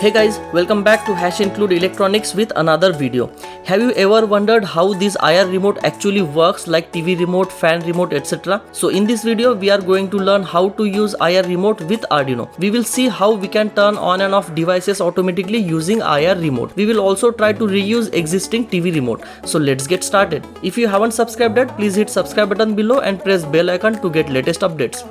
Hey guys, welcome back to Include Electronics with another video. Have you ever wondered how this IR remote actually works, like TV remote, fan remote, etc? So in this video we are going to learn how to use IR remote with Arduino. We will see how we can turn on and off devices automatically using IR remote. We will also try to reuse existing TV remote. So let's get started. If you haven't subscribed yet, please hit subscribe button below and press bell icon to get latest updates.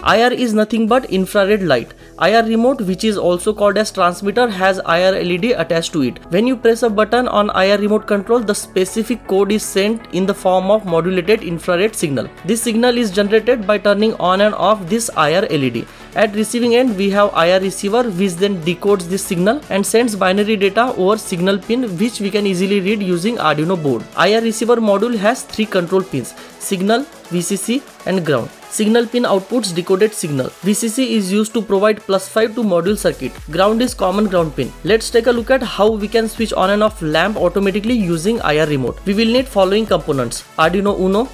IR is nothing but infrared light. IR remote, which is also called as transmitter, has IR LED attached to it. When you press a button on IR remote control, the specific code is sent in the form of modulated infrared signal. This signal is generated by turning on and off this IR LED. At receiving end, we have IR receiver, which then decodes this signal and sends binary data over signal pin, which we can easily read using Arduino board. IR receiver module has 3 control pins: signal, VCC and ground. Signal pin outputs decoded signal. VCC is used to provide +5 to module circuit. Ground is common ground pin. Let's take a look at how we can switch on and off lamp automatically using IR remote. We will need following components: Arduino Uno,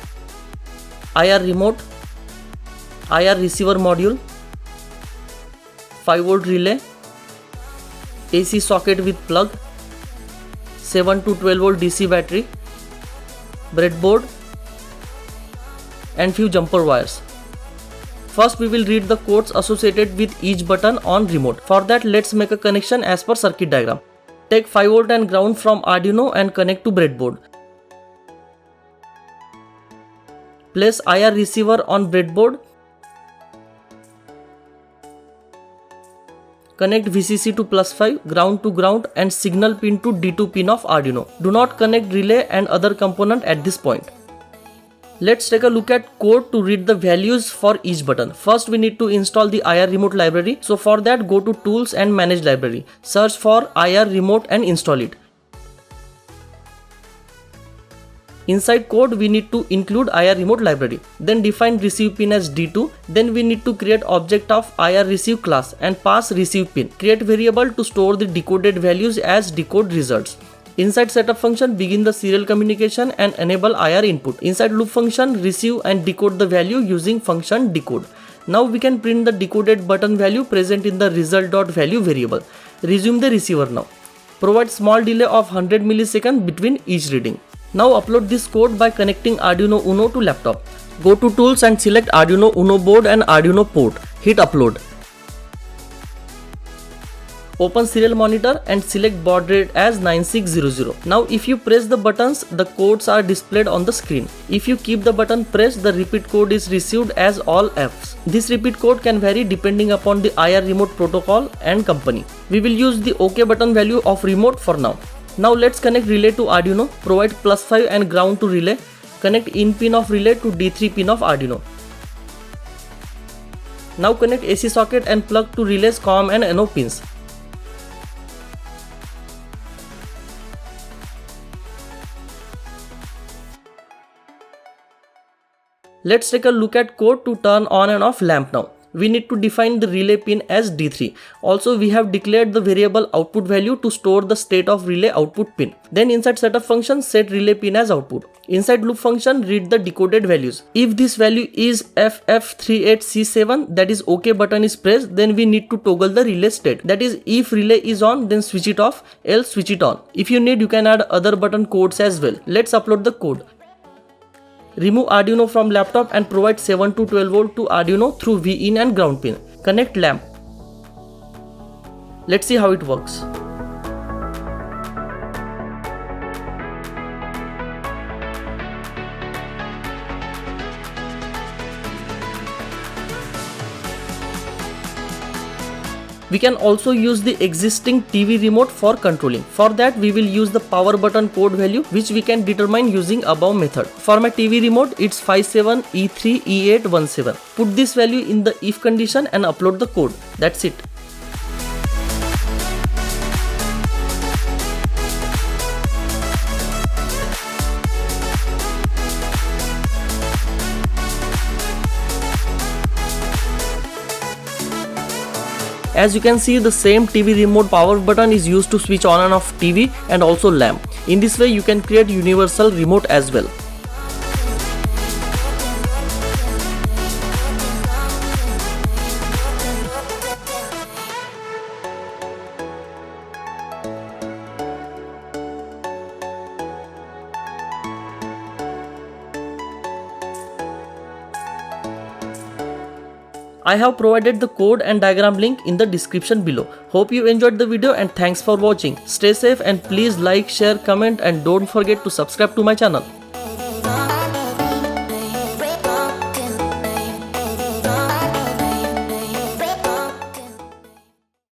IR remote, IR receiver module, 5V relay, AC socket with plug, 7 to 12V DC battery, breadboard and few jumper wires. First, we will read the codes associated with each button on remote. For that, let's make a connection as per circuit diagram. Take 5V and ground from Arduino and connect to breadboard. Place IR receiver on breadboard. Connect VCC to +5, ground to ground and signal pin to D2 pin of Arduino. Do not connect relay and other component at this point. Let's take a look at code to read the values for each button. First, we need to install the IR remote library. So for that, go to tools and manage library. Search for IR remote and install it. Inside code, we need to include IR remote library. Then define receive pin as D2. Then we need to create object of IR receive class and pass receive pin. Create variable to store the decoded values as decode results. Inside setup function, begin the serial communication and enable IR input. Inside loop function, receive and decode the value using function decode. Now we can print the decoded button value present in the result.value variable. Resume the receiver now. Provide small delay of 100 milliseconds between each reading. Now upload this code by connecting Arduino Uno to laptop. Go to tools and select Arduino Uno board and Arduino port. Hit upload. Open serial monitor and select baud rate as 9600. Now if you press the buttons, the codes are displayed on the screen. If you keep the button pressed, the repeat code is received as all Fs. This repeat code can vary depending upon the IR remote protocol and company. We will use the OK button value of remote for now. Now let's connect relay to Arduino. Provide +5 and ground to relay. Connect in pin of relay to D3 pin of Arduino. Now connect AC socket and plug to relays COM and NO pins. Let's take a look at code to turn on and off lamp now. We need to define the relay pin as D3. Also, we have declared the variable output value to store the state of relay output pin. Then inside setup function, set relay pin as output. Inside loop function, read the decoded values. If this value is FF38C7, that is OK button is pressed, then we need to toggle the relay state. That is, if relay is on, then switch it off, else switch it on. If you need, you can add other button codes as well. Let's upload the code. Remove Arduino from laptop and provide 7 to 12V to Arduino through V-in and ground pin. Connect lamp. Let's see how it works. We can also use the existing TV remote for controlling. For that, we will use the power button code value, which we can determine using above method. For my TV remote, it's 57E3E817. Put this value in the if condition and upload the code. That's it. As you can see, the same TV remote power button is used to switch on and off TV and also lamp. In this way, you can create universal remote as well. I have provided the code and diagram link in the description below. Hope you enjoyed the video and thanks for watching. Stay safe and please like, share, comment and don't forget to subscribe to my channel.